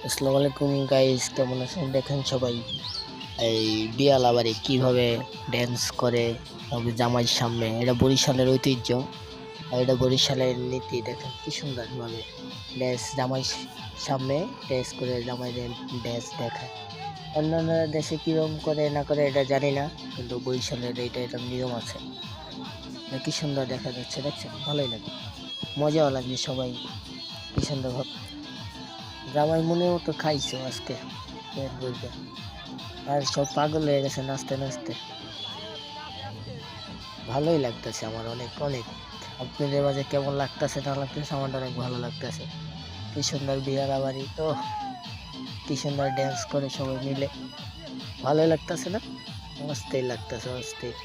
আসসালামু আলাইকুম গাইস, কেমন আছেন? দেখেন সবাই এই বিয়াল আবারে কিভাবে ড্যান্স করে জামাইয়ের সামনে। এটা বরিশালের ঐতিহ্য আর এটা বরিশালের নীতি। দেখেন কি সুন্দর ভাবে ড্যান্স জামাই সামনে ড্যান্স করে জামাইদের ড্যান্স দেখায়। অন্যান্য দেশে কিরকম করে না করে এটা জানি না, কিন্তু বরিশালের এটা নিয়ম আছে। কি সুন্দর দেখা যাচ্ছে, দেখছেন? ভালোই লাগে, মজাও লাগছে। সবাই কি সুন্দর ভাবে জামাই মনেও তো খাইছো আজকে পেট ভরবে। আর সব পাগল হয়ে গেছে নাচতে নাচতে। ভালোই লাগতেছে আমার, অনেক অনেক। আপনাদের মাঝে কেমন লাগতেছে না লাগতেছে, আমার অনেক ভালো লাগতেছে। কি সুন্দর বিয়ার বাড়ি তো, কি সুন্দর ড্যান্স করে সবাই মিলে। ভালোই লাগতেছে না? অস্থির লাগতেছে, অস্থির।